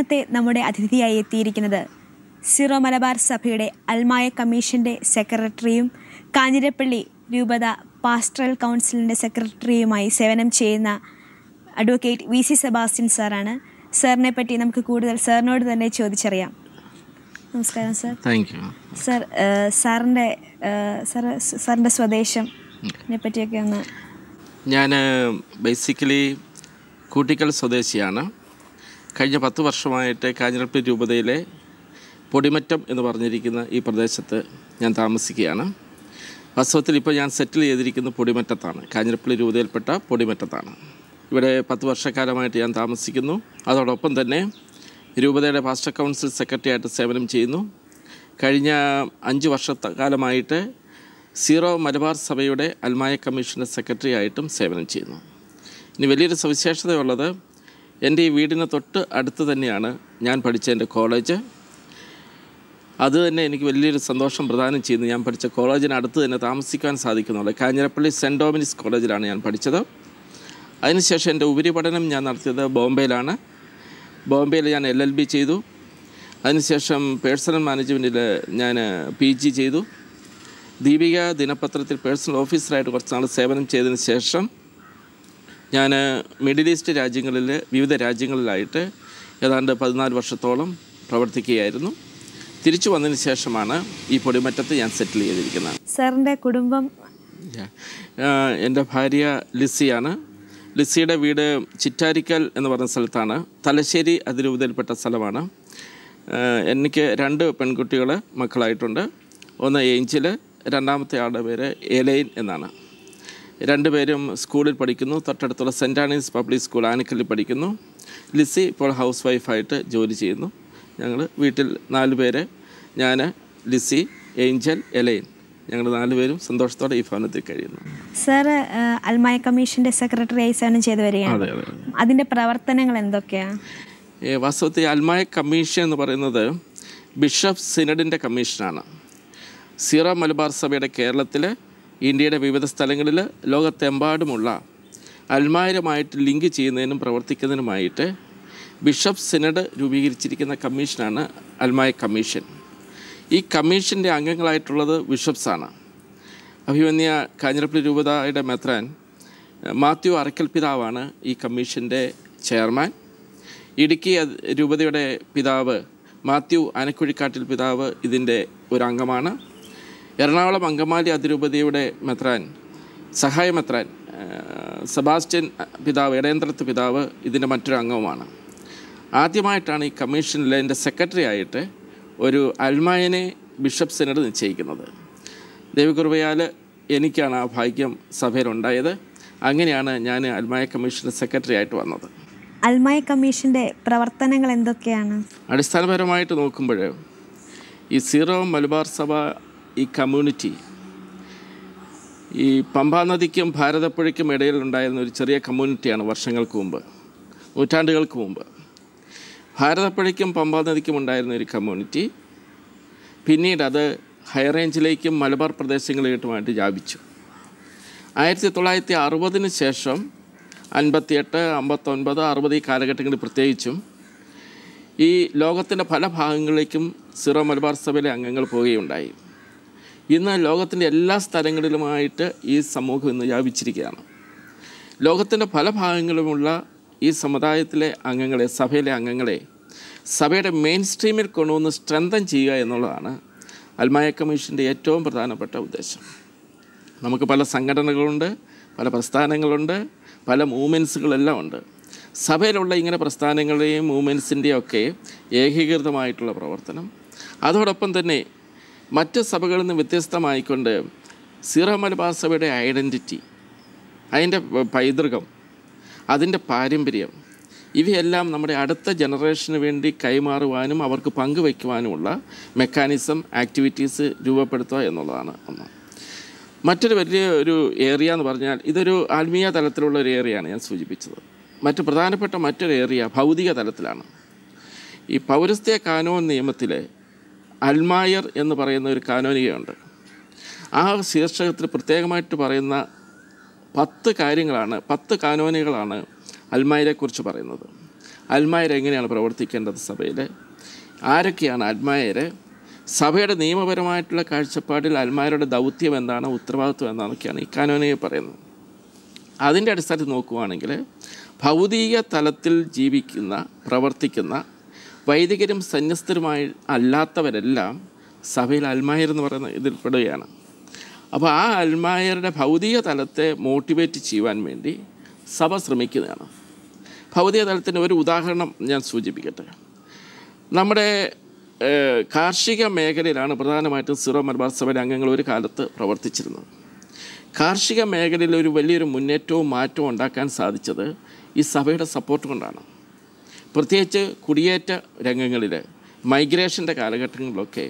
ഇന്നത്തെ നമ്മുടെ അതിഥിയായി എത്തിയിരിക്കുന്നത് സിറോ മലബാർ സഭയുടെ അൽമായ കമ്മീഷൻ്റെ സെക്രട്ടറിയും കാഞ്ഞിരപ്പള്ളി രൂപത പാസ്റ്ററൽ കൗൺസിലിൻ്റെ സെക്രട്ടറിയുമായി സേവനം ചെയ്യുന്ന അഡ്വക്കേറ്റ് വി സി സെബാസ്റ്റ്യൻ സാറാണ്. സാറിനെ പറ്റി നമുക്ക് കൂടുതൽ സാറിനോട് തന്നെ ചോദിച്ചറിയാം. നമസ്കാരം സാർ. Thank you sir. സാറിൻ്റെ സ്വദേശത്തിനെ പറ്റിയൊക്കെ ഒന്ന്. ഞാൻ ബേസിക്കലി കൂട്ടിക്കൽ സ്വദേശിയാണ്. കഴിഞ്ഞ 10 വർഷമായിട്ട് കാഞ്ഞിരപ്പള്ളി രൂപതയിലെ പൊടിമറ്റം എന്ന് പറഞ്ഞിരിക്കുന്ന ഈ പ്രദേശത്ത് ഞാൻ താമസിക്കുകയാണ്. വാസ്തവത്തിൽ ഇപ്പോൾ ഞാൻ സെറ്റിൽ ചെയ്തിരിക്കുന്നത് പൊടിമറ്റത്താണ്, കാഞ്ഞിരപ്പള്ളി രൂപതയിൽപ്പെട്ട പൊടിമറ്റത്താണ്. ഇവിടെ 10 വർഷക്കാലമായിട്ട് ഞാൻ താമസിക്കുന്നു. അതോടൊപ്പം തന്നെ രൂപതയുടെ പാസ്റ്റർ കൗൺസിൽ സെക്രട്ടറി ആയിട്ട് സേവനം ചെയ്യുന്നു. കഴിഞ്ഞ 5 വർഷക്കാലമായിട്ട് സീറോ മലബാർ സഭയുടെ അൽമായ കമ്മീഷൻ്റെ സെക്രട്ടറി ആയിട്ടും സേവനം ചെയ്യുന്നു. ഇനി വലിയൊരു സവിശേഷതയുള്ളത്, എൻ്റെ ഈ വീടിന് തൊട്ട് അടുത്ത് തന്നെയാണ് ഞാൻ പഠിച്ച എൻ്റെ കോളേജ്. അത് തന്നെ എനിക്ക് വലിയൊരു സന്തോഷം പ്രദാനം ചെയ്യുന്നു. ഞാൻ പഠിച്ച കോളേജിനടുത്ത് തന്നെ താമസിക്കാൻ സാധിക്കുന്നുള്ളൂ. കാഞ്ഞിരപ്പള്ളി സെൻറ്റ് ഡോമിനിക്സ് കോളേജിലാണ് ഞാൻ പഠിച്ചത്. അതിനുശേഷം എൻ്റെ ഉപരിപഠനം ഞാൻ നടത്തിയത് ബോംബെയിലാണ്. ബോംബെയിൽ ഞാൻ LLB ചെയ്തു. അതിനുശേഷം പേഴ്സണൽ മാനേജ്മെൻറ്റിൽ ഞാൻ PG ചെയ്തു. ദീപിക ദിനപത്രത്തിൽ പേഴ്സണൽ ഓഫീസറായിട്ട് കുറച്ച് നാൾ സേവനം ചെയ്തതിന് ശേഷം ഞാൻ മിഡിൽ ഈസ്റ്റ് രാജ്യങ്ങളിൽ വിവിധ രാജ്യങ്ങളിലായിട്ട് ഏതാണ്ട് 14 വർഷത്തോളം പ്രവർത്തിക്കുകയായിരുന്നു. തിരിച്ചു വന്നതിന് ശേഷമാണ് ഈ പൊടിമറ്റത്ത് ഞാൻ സെറ്റിൽ ചെയ്തിരിക്കുന്നത്. സാറിൻ്റെ കുടുംബം? എൻ്റെ ഭാര്യ ലിസിയാണ്. ലിസിയുടെ വീട് ചിറ്റാരിക്കൽ എന്ന് പറഞ്ഞ സ്ഥലത്താണ്. തലശ്ശേരി അതിരൂപതയിൽപ്പെട്ട സ്ഥലമാണ്. എനിക്ക് 2 പെൺകുട്ടികൾ മക്കളായിട്ടുണ്ട്. ഒന്ന് ഏഞ്ചൽ, രണ്ടാമത്തെ ആളുടെ പേര് എലൈൻ എന്നാണ്. 2 പേരും സ്കൂളിൽ പഠിക്കുന്നു. തൊട്ടടുത്തുള്ള സെൻറ്റ് ആനീസ് പബ്ലിക് സ്കൂൾ ആനക്കല്ലിൽ പഠിക്കുന്നു. ലിസി ഇപ്പോൾ ഹൗസ് വൈഫായിട്ട് ജോലി ചെയ്യുന്നു. ഞങ്ങൾ വീട്ടിൽ 4 പേര്, ഞാൻ, ലിസി, ഏഞ്ചൽ, എലൈൻ, ഞങ്ങൾ 4 പേരും സന്തോഷത്തോടെ ഈ ഭവനത്തിൽ കഴിയുന്നു. സാർ അൽമായ കമ്മീഷൻ്റെ സെക്രട്ടറിയായി സേവനം ചെയ്തു വരികയാണ്. അതെ അതെ. അതിൻ്റെ പ്രവർത്തനങ്ങൾ എന്തൊക്കെയാണ്? വാസ്തവത്തിൽ അൽമായ കമ്മീഷൻ എന്ന് പറയുന്നത് ബിഷപ്പ് സിനഡിൻ്റെ കമ്മീഷനാണ്. സീറോ മലബാർ സഭയുടെ കേരളത്തിൽ, ഇന്ത്യയുടെ വിവിധ സ്ഥലങ്ങളിൽ, ലോകത്തെമ്പാടുമുള്ള അൽമായരുമായിട്ട് ലിങ്ക് ചെയ്യുന്നതിനും പ്രവർത്തിക്കുന്നതിനുമായിട്ട് ബിഷപ്പ് സിനഡ് രൂപീകരിച്ചിരിക്കുന്ന കമ്മീഷനാണ് അൽമായ കമ്മീഷൻ. ഈ കമ്മീഷൻ്റെ അംഗങ്ങളായിട്ടുള്ളത് ബിഷപ്സാണ്. അഭിമന്യ കാഞ്ഞിരപ്പള്ളി രൂപതയുടെ മെത്രാൻ മാത്യു അറക്കൽ പിതാവാണ് ഈ കമ്മീഷൻ്റെ ചെയർമാൻ. ഇടുക്കി രൂപതയുടെ പിതാവ് മാത്യു ആനക്കുഴിക്കാട്ടിൽ പിതാവ് ഇതിൻ്റെ ഒരു അംഗമാണ്. എറണാകുളം അങ്കമാലി അതിരൂപതയുടെ മെത്രാൻ, സഹായ മെത്രാൻ സെബാസ്റ്റ്യൻ പിതാവ്, ഇടയന്ത്രത്ത് പിതാവ് ഇതിൻ്റെ മറ്റൊരു അംഗവുമാണ്. ആദ്യമായിട്ടാണ് ഈ കമ്മീഷനിൽ എൻ്റെ സെക്രട്ടറി ആയിട്ട് ഒരു അൽമായനെ ബിഷപ്പ് സിനഡ് നിശ്ചയിക്കുന്നത്. ദൈവകൃപയാൽ എനിക്കാണ് ആ ഭാഗ്യം സഭയിലുണ്ടായത്. അങ്ങനെയാണ് ഞാൻ അൽമായ കമ്മീഷൻ്റെ സെക്രട്ടറി ആയിട്ട് വന്നത്. അൽമായ കമ്മീഷൻ്റെ പ്രവർത്തനങ്ങൾ എന്തൊക്കെയാണ്? അടിസ്ഥാനപരമായിട്ട് നോക്കുമ്പോൾ ഈ സീറോ മലബാർ സഭ, ഈ കമ്മ്യൂണിറ്റി, ഈ പമ്പാ നദിക്കും ഭാരതപ്പുഴയ്ക്കും ഇടയിലുണ്ടായിരുന്ന ഒരു ചെറിയ കമ്മ്യൂണിറ്റിയാണ് വർഷങ്ങൾക്ക് മുമ്പ്, നൂറ്റാണ്ടുകൾക്ക് മുമ്പ്. ഭാരതപ്പുഴയ്ക്കും പമ്പാ നദിക്കും ഉണ്ടായിരുന്ന ഒരു കമ്മ്യൂണിറ്റി പിന്നീട് അത് ഹൈറേഞ്ചിലേക്കും മലബാർ പ്രദേശങ്ങളിലേക്കുമായിട്ട് വ്യാപിച്ചു. 1960 ശേഷം 58, 59, 60 ഈ കാലഘട്ടങ്ങളിൽ പ്രത്യേകിച്ചും ഈ ലോകത്തിൻ്റെ പല ഭാഗങ്ങളിലേക്കും സീറോ മലബാർ സഭയിലെ അംഗങ്ങൾ പോവുകയുണ്ടായി. ഇന്ന് ലോകത്തിൻ്റെ എല്ലാ സ്ഥലങ്ങളിലുമായിട്ട് ഈ സമൂഹം ഇന്ന് വ്യാപിച്ചിരിക്കുകയാണ്. ലോകത്തിൻ്റെ പല ഭാഗങ്ങളിലുമുള്ള ഈ സമുദായത്തിലെ അംഗങ്ങളെ, സഭയിലെ അംഗങ്ങളെ സഭയുടെ മെയിൻ സ്ട്രീമിൽ കൊണ്ടുവന്ന് സ്ട്രെങ്തൻ ചെയ്യുക എന്നുള്ളതാണ് അൽമായ കമ്മീഷൻ്റെ ഏറ്റവും പ്രധാനപ്പെട്ട ഉദ്ദേശം. നമുക്ക് പല സംഘടനകളുണ്ട്, പല പ്രസ്ഥാനങ്ങളുണ്ട്, പല മൂവ്മെൻറ്റ്സുകളെല്ലാം ഉണ്ട്. സഭയിലുള്ള ഇങ്ങനെ പ്രസ്ഥാനങ്ങളുടെയും മൂവ്മെൻറ്റ്സിൻ്റെയും ഒക്കെ ഏകീകൃതമായിട്ടുള്ള പ്രവർത്തനം, അതോടൊപ്പം തന്നെ മറ്റ് സഭകളിൽ നിന്ന് വ്യത്യസ്തമായിക്കൊണ്ട് സീറോ മലബാർ സഭയുടെ ഐഡൻറ്റിറ്റി, അതിൻ്റെ പൈതൃകം, അതിൻ്റെ പാരമ്പര്യം, ഇവയെല്ലാം നമ്മുടെ അടുത്ത ജനറേഷന് വേണ്ടി കൈമാറുവാനും അവർക്ക് പങ്കുവയ്ക്കുവാനുമുള്ള മെക്കാനിസം, ആക്ടിവിറ്റീസ് രൂപപ്പെടുത്തുക എന്നുള്ളതാണ് ഒന്ന്. മറ്റൊരു വലിയ ഒരു ഏരിയ എന്ന് പറഞ്ഞാൽ ഇതൊരു ആത്മീയ തലത്തിലുള്ള ഒരു ഏരിയയാണ് ഞാൻ സൂചിപ്പിച്ചത്. പ്രധാനപ്പെട്ട മറ്റൊരു ഏരിയ ഭൗതിക തലത്തിലാണ്. ഈ പൗരസ്ത്യ കാനോൻ നിയമത്തിൽ അൽമായർ എന്ന് പറയുന്ന ഒരു കാനോനികയുണ്ട്. ആ ശീർഷകത്തിൽ പ്രത്യേകമായിട്ട് പറയുന്ന 10 കാര്യങ്ങളാണ്, 10 കാനോനികളാണ് അൽമായരെക്കുറിച്ച് പറയുന്നത്. അൽമായർ എങ്ങനെയാണ് പ്രവർത്തിക്കേണ്ടത്, സഭയിൽ ആരൊക്കെയാണ് അൽമായർ, സഭയുടെ നിയമപരമായിട്ടുള്ള കാഴ്ചപ്പാടിൽ അൽമായരുടെ ദൗത്യം എന്താണ്, ഉത്തരവാദിത്വം എന്താണെന്നൊക്കെയാണ് ഈ കാനോനിയെ പറയുന്നത്. അതിൻ്റെ അടിസ്ഥാനത്തിൽ നോക്കുകയാണെങ്കിൽ ഭൗതിക തലത്തിൽ ജീവിക്കുന്ന പ്രവർത്തിക്കുന്ന വൈദികരും സന്യസ്തരുമായി അല്ലാത്തവരെല്ലാം സഭയിൽ അൽമായർ എന്ന് പറയുന്ന ഇതിൽപ്പെടുകയാണ്. അപ്പോൾ ആ അൽമായരുടെ ഭൗതിക തലത്തെ മോട്ടിവേറ്റ് ചെയ്യുവാൻ വേണ്ടി സഭ ശ്രമിക്കുന്നതാണ്. ഭൗതിക തലത്തിൻ്റെ ഒരു ഉദാഹരണം ഞാൻ സൂചിപ്പിക്കട്ടെ. നമ്മുടെ കാർഷിക മേഖലയിലാണ് പ്രധാനമായിട്ടും സിറോ മലബാർ സഭയുടെ അംഗങ്ങൾ ഒരു കാലത്ത് പ്രവർത്തിച്ചിരുന്നത്. കാർഷിക മേഖലയിൽ ഒരു വലിയൊരു മുന്നേറ്റവും മാറ്റവും ഉണ്ടാക്കാൻ സാധിച്ചത് ഈ സഭയുടെ സപ്പോർട്ട് കൊണ്ടാണ്. പ്രത്യേകിച്ച് കുടിയേറ്റ രംഗങ്ങളിൽ, മൈഗ്രേഷൻ്റെ കാലഘട്ടങ്ങളിലൊക്കെ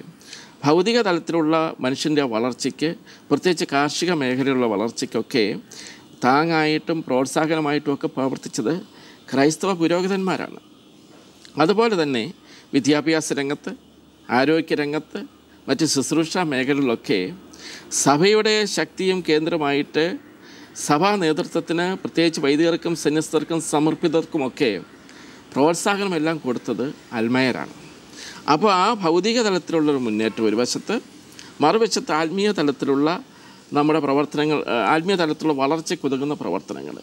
ഭൗതിക തലത്തിലുള്ള മനുഷ്യൻ്റെ വളർച്ചയ്ക്ക്, പ്രത്യേകിച്ച് കാർഷിക മേഖലയിലുള്ള വളർച്ചയ്ക്കൊക്കെ താങ്ങായിട്ടും പ്രോത്സാഹനമായിട്ടും ഒക്കെ പ്രവർത്തിച്ചത് ക്രൈസ്തവ പുരോഹിതന്മാരാണ്. അതുപോലെ തന്നെ വിദ്യാഭ്യാസ രംഗത്ത്, ആരോഗ്യരംഗത്ത്, മറ്റ് ശുശ്രൂഷ മേഖലകളിലൊക്കെ സഭയുടെ ശക്തിയും കേന്ദ്രമായിട്ട് സഭാ നേതൃത്വത്തിന്, പ്രത്യേകിച്ച് വൈദികർക്കും സന്യസ്തർക്കും സമർപ്പിതർക്കുമൊക്കെ പ്രോത്സാഹനമെല്ലാം കൊടുത്തത് അൽമായരാണ്. അപ്പോൾ ആ ഭൗതിക തലത്തിലുള്ളൊരു മുന്നേറ്റം ഒരു വശത്ത്, മറുവശത്ത് ആത്മീയ തലത്തിലുള്ള നമ്മുടെ പ്രവർത്തനങ്ങൾ, ആത്മീയ തലത്തിലുള്ള വളർച്ചയ്ക്കുതകുന്ന പ്രവർത്തനങ്ങൾ,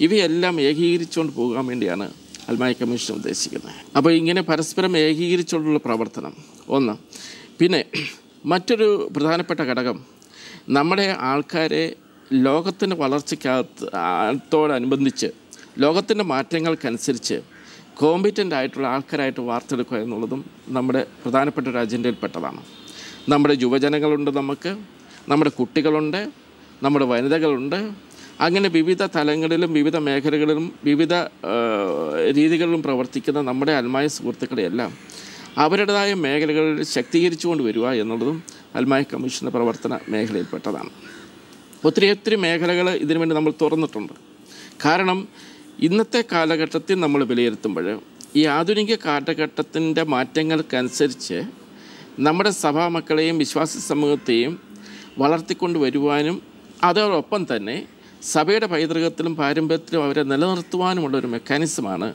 ഇവയെല്ലാം ഏകീകരിച്ചുകൊണ്ട് പോകാൻ വേണ്ടിയാണ് അൽമായ കമ്മീഷൻ ഉദ്ദേശിക്കുന്നത്. അപ്പോൾ ഇങ്ങനെ പരസ്പരം ഏകീകരിച്ചുകൊണ്ടുള്ള പ്രവർത്തനം ഒന്ന്. പിന്നെ മറ്റൊരു പ്രധാനപ്പെട്ട ഘടകം, നമ്മുടെ ആൾക്കാരെ ലോകത്തിൻ്റെ വളർച്ചയ്ക്കകത്തോടനുബന്ധിച്ച് ലോകത്തിൻ്റെ മാറ്റങ്ങൾക്കനുസരിച്ച് കോമ്പിറ്റൻ്റ് ആയിട്ടുള്ള ആൾക്കാരായിട്ട് വാർത്തെടുക്കുക എന്നുള്ളതും നമ്മുടെ പ്രധാനപ്പെട്ട ഒരു അജണ്ടയിൽപ്പെട്ടതാണ്. നമ്മുടെ യുവജനങ്ങളുണ്ട്, നമ്മുടെ കുട്ടികളുണ്ട്, നമ്മുടെ വനിതകളുണ്ട്. അങ്ങനെ വിവിധ തലങ്ങളിലും വിവിധ മേഖലകളിലും വിവിധ രീതികളിലും പ്രവർത്തിക്കുന്ന നമ്മുടെ അൽമായ സുഹൃത്തുക്കളെയെല്ലാം അവരുടേതായ മേഖലകളിൽ ശക്തീകരിച്ചുകൊണ്ട് വരിക എന്നുള്ളതും അൽമായ കമ്മീഷൻ്റെ പ്രവർത്തന മേഖലയിൽപ്പെട്ടതാണ്. ഒത്തിരി മേഖലകൾ ഇതിനുവേണ്ടി നമ്മൾ തുറന്നിട്ടുണ്ട്. കാരണം ഇന്നത്തെ കാലഘട്ടത്തിൽ നമ്മൾ വിലയിരുത്തുമ്പോൾ ഈ ആധുനിക കാലഘട്ടത്തിൻ്റെ മാറ്റങ്ങൾക്കനുസരിച്ച് നമ്മുടെ സഭാമക്കളെയും വിശ്വാസി സമൂഹത്തെയും വളർത്തിക്കൊണ്ട് വരുവാനും അതോടൊപ്പം തന്നെ സഭയുടെ പൈതൃകത്തിലും പാരമ്പര്യത്തിലും അവരെ നിലനിർത്തുവാനുമുള്ളൊരു മെക്കാനിസമാണ്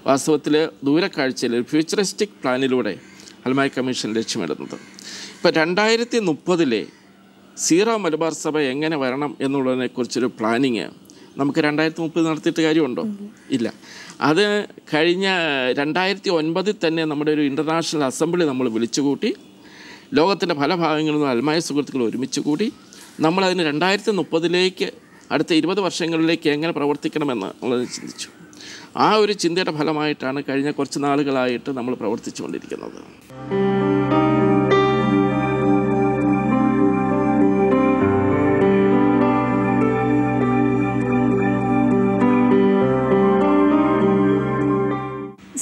വാസ്തവത്തിൽ ദൂരക്കാഴ്ചയിൽ ഫ്യൂച്ചറിസ്റ്റിക് പ്ലാനിലൂടെ അൽമായ കമ്മീഷൻ ലക്ഷ്യമിടുന്നത്. ഇപ്പോൾ 2030 സീറോ മലബാർ സഭ എങ്ങനെ വരണം എന്നുള്ളതിനെക്കുറിച്ചൊരു പ്ലാനിങ് നമുക്ക് 2030 നടത്തിയിട്ട് കാര്യമുണ്ടോ? ഇല്ല. അത് കഴിഞ്ഞ 2009 തന്നെ നമ്മുടെ ഒരു ഇൻ്റർനാഷണൽ അസംബ്ലി നമ്മൾ വിളിച്ചുകൂട്ടി. ലോകത്തിൻ്റെ പല ഭാഗങ്ങളിൽ നിന്നും അൽമായ സുഹൃത്തുക്കൾ ഒരുമിച്ച് കൂടി നമ്മളതിന് 2030 അടുത്ത 20 വർഷങ്ങളിലേക്ക് എങ്ങനെ പ്രവർത്തിക്കണമെന്ന് ഉള്ളത് ചിന്തിച്ചു. ആ ഒരു ചിന്തയുടെ ഫലമായിട്ടാണ് കഴിഞ്ഞ കുറച്ച് നാളുകളായിട്ട് നമ്മൾ പ്രവർത്തിച്ചു കൊണ്ടിരിക്കുന്നത്.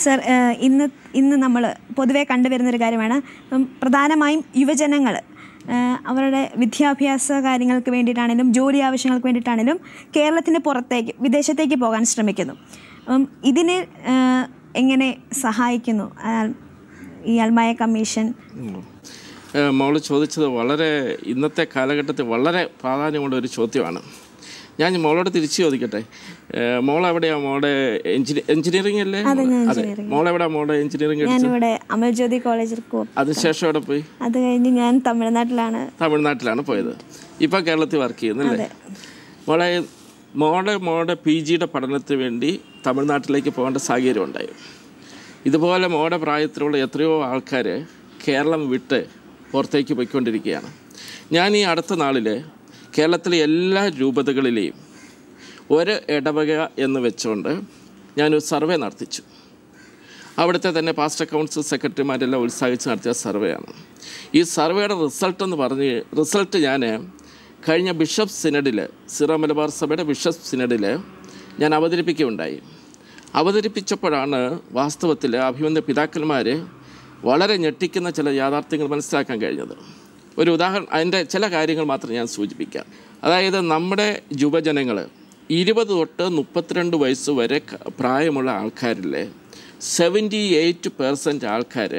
സർ, ഇന്ന് നമ്മൾ പൊതുവെ കണ്ടുവരുന്നൊരു കാര്യമാണ്, പ്രധാനമായും യുവജനങ്ങൾ അവരുടെ വിദ്യാഭ്യാസ കാര്യങ്ങൾക്ക് വേണ്ടിയിട്ടാണെങ്കിലും ജോലി ആവശ്യങ്ങൾക്ക് വേണ്ടിയിട്ടാണെങ്കിലും കേരളത്തിന് പുറത്തേക്ക്, വിദേശത്തേക്ക് പോകാൻ ശ്രമിക്കുന്നു. ഇതിന് എങ്ങനെ സഹായിക്കുന്നു ഈ അൽമായ കമ്മീഷൻ? മോൾ ചോദിച്ചത് വളരെ ഇന്നത്തെ കാലഘട്ടത്തിൽ വളരെ പ്രാധാന്യമുള്ള ഒരു ചോദ്യമാണ്. ഞാൻ മോളോട് തിരിച്ചു ചോദിക്കട്ടെ, മോളെവിടെയാണ് മോളുടെ എഞ്ചിനീയറിംഗ് അല്ലേ? അതെ. മോളെവിടെയാണ് മോളുടെ എഞ്ചിനീയറിംഗ്? ഞാനിവിടെ അമൽജ്യോതി കോളേജിൽ. അതിനുശേഷം എവിടെ പോയി? അത് കഴിഞ്ഞ് ഞാൻ തമിഴ്നാട്ടിലാണ് പോയത്. ഇപ്പം കേരളത്തിൽ വർക്ക് ചെയ്യുന്നല്ലേ? മോളുടെ PGയുടെ പഠനത്തിന് വേണ്ടി തമിഴ്നാട്ടിലേക്ക് പോകേണ്ട സാഹചര്യം ഉണ്ടായി. ഇതുപോലെ മോളുടെ പ്രായത്തിലുള്ള എത്രയോ ആൾക്കാർ കേരളം വിട്ട് പുറത്തേക്ക് പോയിക്കൊണ്ടിരിക്കുകയാണ്. ഞാൻ ഈ അടുത്ത നാളിൽ കേരളത്തിലെ എല്ലാ രൂപതകളിലെയും ഒരു ഇടവക എന്ന് വെച്ചുകൊണ്ട് ഞാനൊരു സർവേ നടത്തിച്ചു. അവിടുത്തെ തന്നെ പാസ്റ്റർ കൗൺസിൽ സെക്രട്ടറിമാരെല്ലാം ഉത്സാഹിച്ച് നടത്തിയ സർവേയാണ്. ഈ സർവേയുടെ റിസൾട്ട് ഞാൻ കഴിഞ്ഞ ബിഷപ്പ് സിനഡിൽ, സിറോ മലബാർ സഭയുടെ ബിഷപ്പ് സിനഡിൽ ഞാൻ അവതരിപ്പിച്ചപ്പോഴാണ് വാസ്തവത്തിൽ അഭിമന്യ പിതാക്കന്മാർ വളരെ ഞെട്ടിക്കുന്ന ചില യാഥാർത്ഥ്യങ്ങൾ മനസ്സിലാക്കാൻ കഴിഞ്ഞത്. ഒരു ഉദാഹരണം, അതിൻ്റെ ചില കാര്യങ്ങൾ മാത്രം ഞാൻ സൂചിപ്പിക്കാം. അതായത് നമ്മുടെ യുവജനങ്ങൾ 20 തൊട്ട് 32 വയസ്സ് വരെ പ്രായമുള്ള ആൾക്കാരിൽ 78% ആൾക്കാർ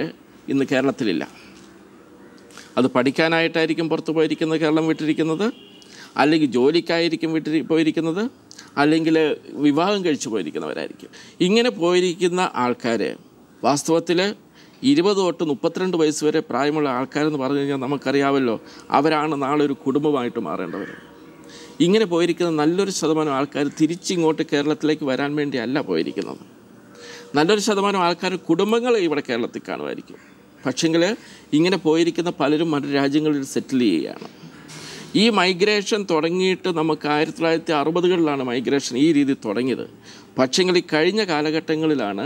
ഇന്ന് കേരളത്തിലില്ല. അത് പഠിക്കാനായിട്ടായിരിക്കും പുറത്ത് പോയിരിക്കുന്നത്, കേരളം വിട്ടിരിക്കുന്നത്, അല്ലെങ്കിൽ ജോലിക്കായിരിക്കും പോയിരിക്കുന്നത്, അല്ലെങ്കിൽ വിവാഹം കഴിച്ചു പോയിരിക്കുന്നവരായിരിക്കും. ഇങ്ങനെ പോയിരിക്കുന്ന ആൾക്കാർ വാസ്തവത്തിൽ 20 തൊട്ട് 32 വയസ്സ് വരെ പ്രായമുള്ള ആൾക്കാരെന്ന് പറഞ്ഞു കഴിഞ്ഞാൽ നമുക്കറിയാമല്ലോ, അവരാണ് നാളെ ഒരു കുടുംബമായിട്ട് മാറേണ്ടവർ. ഇങ്ങനെ പോയിരിക്കുന്ന നല്ലൊരു ശതമാനം ആൾക്കാർ തിരിച്ചിങ്ങോട്ട് കേരളത്തിലേക്ക് വരാൻ വേണ്ടിയല്ല പോയിരിക്കുന്നത്. നല്ലൊരു ശതമാനം ആൾക്കാർ കുടുംബങ്ങൾ ഇവിടെ കേരളത്തിൽ കാണുമായിരിക്കും. പക്ഷെങ്കിൽ ഇങ്ങനെ പോയിരിക്കുന്ന പലരും മറ്റു രാജ്യങ്ങളിൽ സെറ്റിൽ ചെയ്യുകയാണ്. ഈ മൈഗ്രേഷൻ തുടങ്ങിയിട്ട് നമുക്ക് 1960-കളിലാണ് മൈഗ്രേഷൻ ഈ രീതി തുടങ്ങിയത്. പക്ഷെങ്കിൽ ഈ കഴിഞ്ഞ കാലഘട്ടങ്ങളിലാണ്,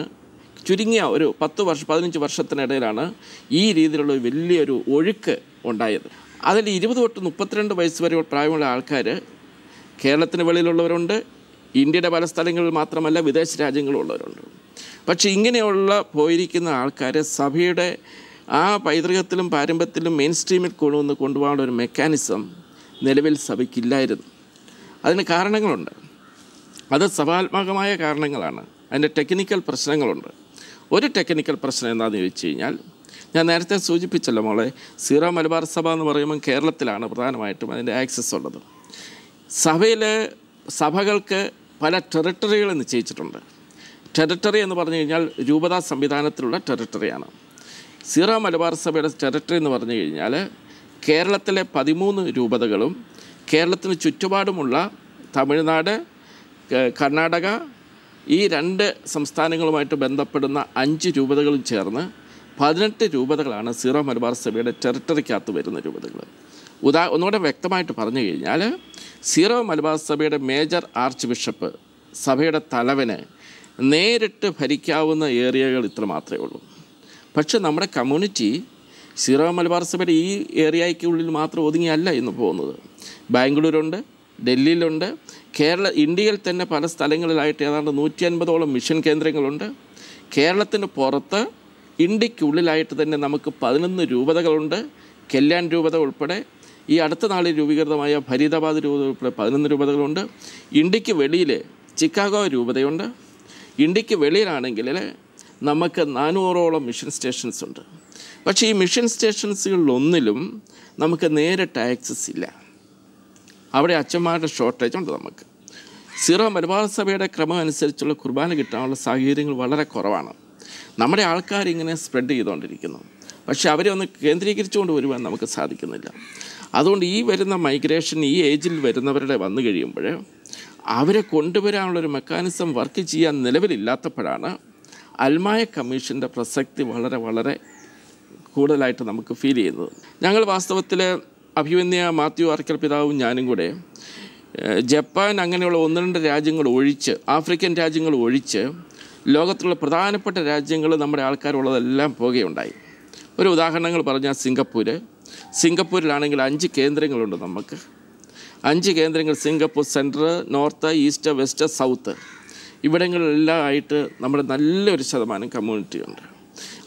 ചുരുങ്ങിയ ഒരു 10-15 വർഷത്തിനിടയിലാണ് ഈ രീതിയിലുള്ള വലിയൊരു ഒഴുക്ക് ഉണ്ടായത്. അതിൽ 20 തൊട്ട് 32 വയസ്സ് വരെ പ്രായമുള്ള ആൾക്കാർ കേരളത്തിന് വെളിയിലുള്ളവരുണ്ട്, ഇന്ത്യയുടെ പല സ്ഥലങ്ങളിൽ മാത്രമല്ല വിദേശ രാജ്യങ്ങളുള്ളവരുണ്ട്. പക്ഷേ ഇങ്ങനെയുള്ള പോയിരിക്കുന്ന ആൾക്കാരെ സഭയുടെ ആ പൈതൃകത്തിലും പാരമ്പര്യത്തിലും മെയിൻ സ്ട്രീമിൽ കൊണ്ടുപോകാനുള്ള ഒരു മെക്കാനിസം നിലവിൽ സഭയ്ക്കില്ലായിരുന്നു. അതിന് കാരണങ്ങളുണ്ട്. അത് സഭാത്മകമായ കാരണങ്ങളാണ്. അതിൻ്റെ ടെക്നിക്കൽ പ്രശ്നങ്ങളുണ്ട്. ഒരു ടെക്നിക്കൽ പ്രശ്നം എന്താണെന്ന് ചോദിച്ചു കഴിഞ്ഞാൽ, ഞാൻ നേരത്തെ സൂചിപ്പിച്ചല്ലോ മോളെ, സീറോ മലബാർ സഭ എന്ന് പറയുമ്പോൾ കേരളത്തിലാണ് പ്രധാനമായിട്ടും അതിൻ്റെ ആക്സസ് ഉള്ളത്. സഭകൾക്ക് പല ടെറിട്ടറികൾ നിശ്ചയിച്ചിട്ടുണ്ട്. ടെറിട്ടറി എന്ന് പറഞ്ഞു കഴിഞ്ഞാൽ രൂപതാ സംവിധാനത്തിലുള്ള ടെറിട്ടറിയാണ്. സീറോ മലബാർ സഭയുടെ ടെറിട്ടറി എന്ന് പറഞ്ഞു കഴിഞ്ഞാൽ കേരളത്തിലെ 13 രൂപതകളും കേരളത്തിന് ചുറ്റുപാടുമുള്ള തമിഴ്നാട്, കർണാടക, ഈ 2 സംസ്ഥാനങ്ങളുമായിട്ട് ബന്ധപ്പെടുന്ന 5 രൂപതകളും ചേർന്ന് 18 രൂപതകളാണ് സീറോ മലബാർ സഭയുടെ ടെറിട്ടറിക്കകത്ത് വരുന്ന രൂപതകൾ. ഒന്നുകൂടെ വ്യക്തമായിട്ട് പറഞ്ഞു കഴിഞ്ഞാൽ, സീറോ മലബാർ സഭയുടെ മേജർ ആർച്ച് ബിഷപ്പ്, സഭയുടെ തലവന് നേരിട്ട് ഭരിക്കാവുന്ന ഏരിയകൾ ഇത്ര മാത്രമേ ഉള്ളൂ. പക്ഷെ നമ്മുടെ കമ്മ്യൂണിറ്റി സീറോ മലബാർ സഭയുടെ ഈ ഏരിയയ്ക്കുള്ളിൽ മാത്രം ഒതുങ്ങിയല്ല ഇന്ന് പോകുന്നത്. ബാംഗ്ലൂരുണ്ട്, ഡൽഹിയിലുണ്ട്, ഇന്ത്യയിൽ തന്നെ പല സ്ഥലങ്ങളിലായിട്ട് ഏതാണ്ട് 150ഓളം മിഷൻ കേന്ദ്രങ്ങളുണ്ട്. കേരളത്തിന് പുറത്ത് ഇന്ത്യക്കുള്ളിലായിട്ട് തന്നെ നമുക്ക് 11 രൂപതകളുണ്ട്. കല്യാൺ രൂപത ഉൾപ്പെടെ ഈ അടുത്ത നാളിൽ രൂപീകൃതമായ ഫരീദാബാദ് രൂപത ഉൾപ്പെടെ 11 രൂപതകളുണ്ട്. ഇന്ത്യക്ക് വെളിയിൽ ചിക്കാഗോ രൂപതയുണ്ട്. ഇന്ത്യക്ക് വെളിയിലാണെങ്കിൽ നമുക്ക് 400ഓളം മിഷൻ സ്റ്റേഷൻസ് ഉണ്ട്. പക്ഷേ ഈ മിഷൻ സ്റ്റേഷൻസുകളിലൊന്നിലും നമുക്ക് നേരിട്ട് ആക്സസ് ഇല്ല. അവിടെ അച്ഛന്മാരുടെ ഷോർട്ടേജ് ഉണ്ട്. നമുക്ക് സീറോ മലബാർ സഭയുടെ ക്രമം അനുസരിച്ചുള്ള കുർബാന കിട്ടാനുള്ള സാഹചര്യങ്ങൾ വളരെ കുറവാണ്. നമ്മുടെ ആൾക്കാരിങ്ങനെ സ്പ്രെഡ് ചെയ്തുകൊണ്ടിരിക്കുന്നു. പക്ഷേ അവരെ ഒന്ന് കേന്ദ്രീകരിച്ചുകൊണ്ട് വരുവാൻ നമുക്ക് സാധിക്കുന്നില്ല. അതുകൊണ്ട് ഈ വരുന്ന മൈഗ്രേഷൻ ഈ ഏജിൽ വരുന്നവരുടെ വന്നു കഴിയുമ്പോൾ അവരെ കൊണ്ടുവരാനുള്ളൊരു മെക്കാനിസം വർക്ക് ചെയ്യാൻ നിലവിലില്ലാത്തപ്പോഴാണ് അൽമായ കമ്മീഷൻ്റെ പ്രസക്തി വളരെ വളരെ കൂടുതലായിട്ട് നമുക്ക് ഫീൽ ചെയ്യുന്നത്. ഞങ്ങൾ വാസ്തവത്തിൽ അഭിമന്യ മാത്യു ആർക്കൽ പിതാവും ഞാനും കൂടെ ജപ്പാൻ അങ്ങനെയുള്ള 1-2 രാജ്യങ്ങൾ ഒഴിച്ച്, ആഫ്രിക്കൻ രാജ്യങ്ങൾ ഒഴിച്ച് ലോകത്തുള്ള പ്രധാനപ്പെട്ട രാജ്യങ്ങൾ നമ്മുടെ ആൾക്കാരുള്ളതെല്ലാം പോകുകയുണ്ടായി. ഒരു ഉദാഹരണങ്ങൾ പറഞ്ഞാൽ സിംഗപ്പൂരിലാണെങ്കിൽ 5 കേന്ദ്രങ്ങളുണ്ട്. നമുക്ക് 5 കേന്ദ്രങ്ങൾ, Singapore central, north, east, west, south, ഇവിടങ്ങളിലെല്ലാം ആയിട്ട് നമ്മുടെ നല്ലൊരു ശതമാനം കമ്മ്യൂണിറ്റി ഉണ്ട്.